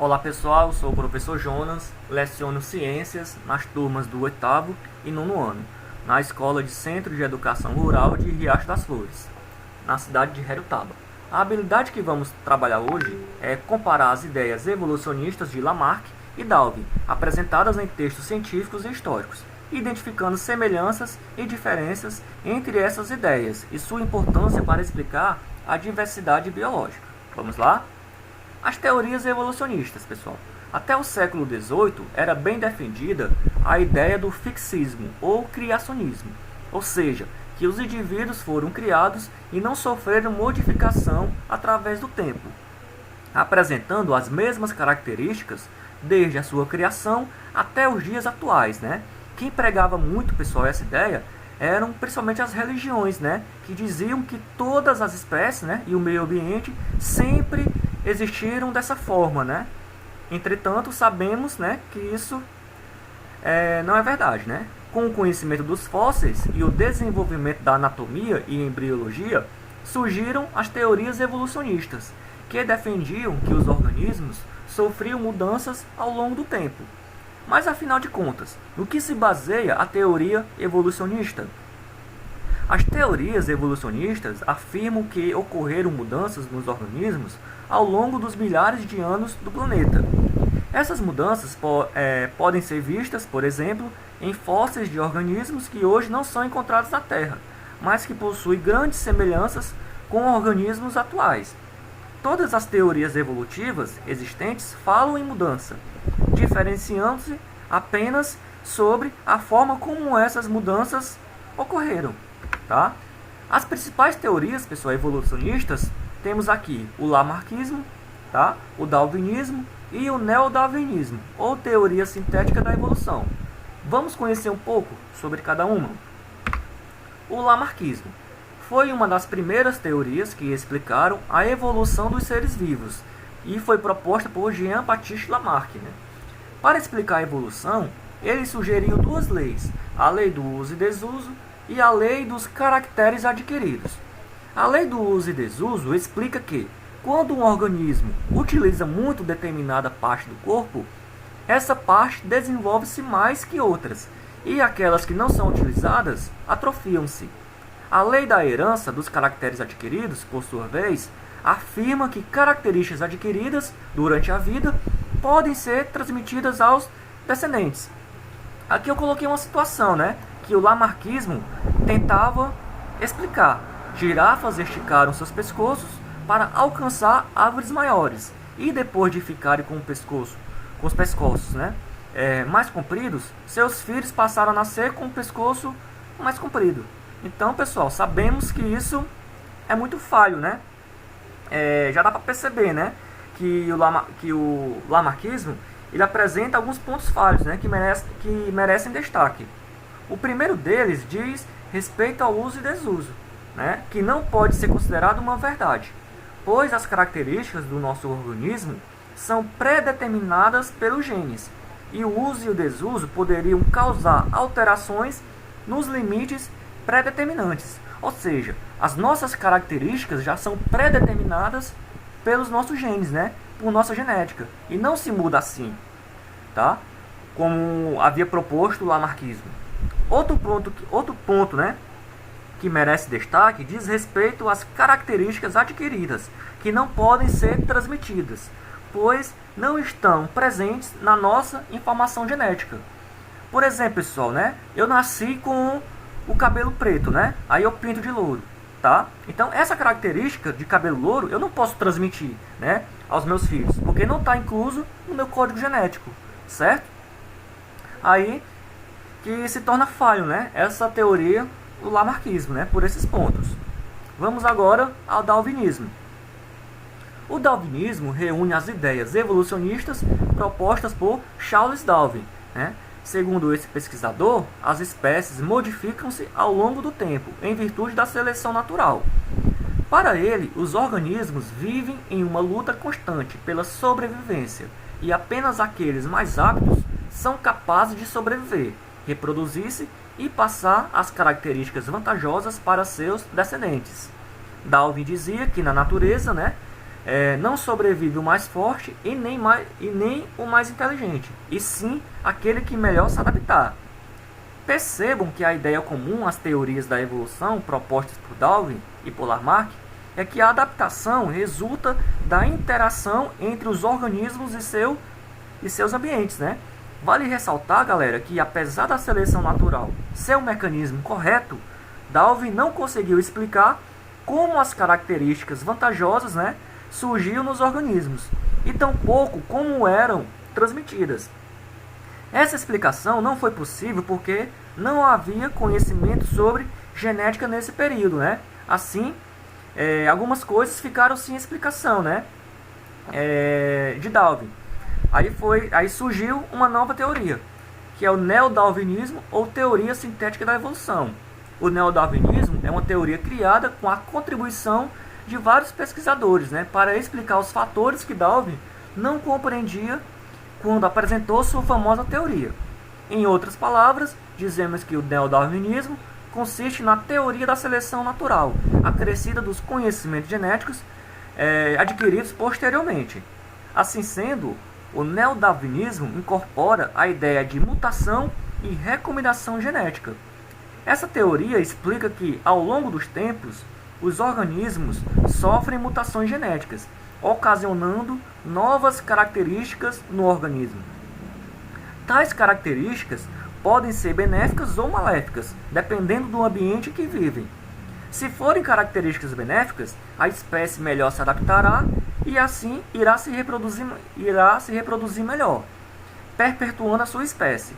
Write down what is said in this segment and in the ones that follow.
Olá pessoal, eu sou o professor Jonas, leciono Ciências nas turmas do 8º e 9º ano, na Escola de Centro de Educação Rural de Riacho das Flores, na cidade de Herutaba. A habilidade que vamos trabalhar hoje é comparar as ideias evolucionistas de Lamarck e Darwin, apresentadas em textos científicos e históricos, identificando semelhanças e diferenças entre essas ideias e sua importância para explicar a diversidade biológica. Vamos lá? As teorias evolucionistas, pessoal. Até o século XVIII era bem defendida a ideia do fixismo ou criacionismo, ou seja, que os indivíduos foram criados e não sofreram modificação através do tempo, apresentando as mesmas características desde a sua criação até os dias atuais, né? Quem pregava muito, pessoal, essa ideia eram principalmente as religiões, né? Que diziam que todas as espécies, né, e o meio ambiente sempre existiram dessa forma, né? Entretanto, sabemos, né, que isso não é verdade, né? Com o conhecimento dos fósseis e o desenvolvimento da anatomia e embriologia, surgiram as teorias evolucionistas, que defendiam que os organismos sofriam mudanças ao longo do tempo. Mas, afinal de contas, no que se baseia a teoria evolucionista? As teorias evolucionistas afirmam que ocorreram mudanças nos organismos ao longo dos milhares de anos do planeta. Essas mudanças podem ser vistas, por exemplo, em fósseis de organismos que hoje não são encontrados na Terra, mas que possuem grandes semelhanças com organismos atuais. Todas as teorias evolutivas existentes falam em mudança, diferenciando-se apenas sobre a forma como essas mudanças ocorreram. Tá? As principais teorias, pessoal, evolucionistas, temos aqui o lamarckismo, tá? O darwinismo e o neodarwinismo, ou teoria sintética da evolução. Vamos conhecer um pouco sobre cada uma. O lamarckismo foi uma das primeiras teorias que explicaram a evolução dos seres vivos e foi proposta por Jean-Baptiste Lamarck, né? Para explicar a evolução, ele sugeriu duas leis, a lei do uso e desuso e a lei dos caracteres adquiridos. A lei do uso e desuso explica que, quando um organismo utiliza muito determinada parte do corpo, essa parte desenvolve-se mais que outras, e aquelas que não são utilizadas atrofiam-se. A lei da herança dos caracteres adquiridos, por sua vez, afirma que características adquiridas durante a vida podem ser transmitidas aos descendentes. Aqui eu coloquei uma situação, né, que o lamarckismo tentava explicar. Girafas esticaram seus pescoços para alcançar árvores maiores e depois de ficarem com os pescoços, né, mais compridos, seus filhos passaram a nascer com o pescoço mais comprido. Então, pessoal, sabemos que isso é muito falho, né? Já dá para perceber, né, que o lamarckismo ele apresenta alguns pontos falhos, né, que merecem destaque. O primeiro deles diz respeito ao uso e desuso, né, que não pode ser considerado uma verdade, pois as características do nosso organismo são predeterminadas pelos genes, e o uso e o desuso poderiam causar alterações nos limites predeterminantes, ou seja, as nossas características já são predeterminadas pelos nossos genes, né, por nossa genética, e não se muda assim, tá? Como havia proposto o lamarckismo. Outro ponto, né, que merece destaque diz respeito às características adquiridas, que não podem ser transmitidas, pois não estão presentes na nossa informação genética. Por exemplo, pessoal, né, eu nasci com o cabelo preto, né, aí eu pinto de louro, tá? Então essa característica de cabelo louro eu não posso transmitir, né, aos meus filhos, porque não está incluso no meu código genético, certo? Aí que se torna falho, né, essa teoria do lamarckismo, né, por esses pontos. Vamos agora ao darwinismo. O darwinismo reúne as ideias evolucionistas propostas por Charles Darwin, né? Segundo esse pesquisador, as espécies modificam-se ao longo do tempo, em virtude da seleção natural. Para ele, os organismos vivem em uma luta constante pela sobrevivência, e apenas aqueles mais aptos são capazes de sobreviver, reproduzir-se e passar as características vantajosas para seus descendentes. Darwin dizia que na natureza, né, não sobrevive o mais forte e nem o mais inteligente, e sim aquele que melhor se adaptar. Percebam que a ideia comum às teorias da evolução propostas por Darwin e por Lamarck é que a adaptação resulta da interação entre os organismos e seus ambientes, né? Vale ressaltar, galera, que apesar da seleção natural ser o mecanismo correto, Darwin não conseguiu explicar como as características vantajosas, né, surgiam nos organismos, e tampouco como eram transmitidas. Essa explicação não foi possível porque não havia conhecimento sobre genética nesse período, né? Assim, algumas coisas ficaram sem explicação, né, de Darwin. Aí surgiu uma nova teoria, que é o neodarwinismo ou teoria sintética da evolução. O neodarwinismo é uma teoria criada com a contribuição de vários pesquisadores, né, para explicar os fatores que Darwin não compreendia quando apresentou sua famosa teoria. Em outras palavras, dizemos que o neodarwinismo consiste na teoria da seleção natural, acrescida dos conhecimentos genéticos adquiridos posteriormente. Assim sendo, o neodarwinismo incorpora a ideia de mutação e recombinação genética. Essa teoria explica que, ao longo dos tempos, os organismos sofrem mutações genéticas, ocasionando novas características no organismo. Tais características podem ser benéficas ou maléficas, dependendo do ambiente em que vivem. Se forem características benéficas, a espécie melhor se adaptará e assim irá se reproduzir melhor, perpetuando a sua espécie.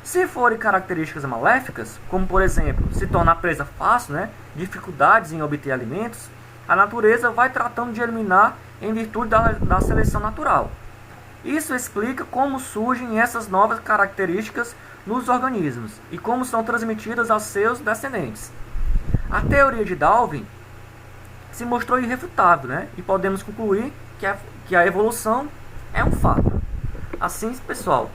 Se forem características maléficas, como por exemplo, se tornar presa fácil, né, dificuldades em obter alimentos, a natureza vai tratando de eliminar em virtude da seleção natural. Isso explica como surgem essas novas características nos organismos e como são transmitidas aos seus descendentes. A teoria de Darwin se mostrou irrefutável, né, e podemos concluir que a evolução é um fato. Assim, pessoal,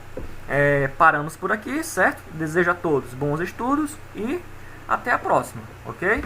paramos por aqui, certo? Desejo a todos bons estudos e até a próxima, ok?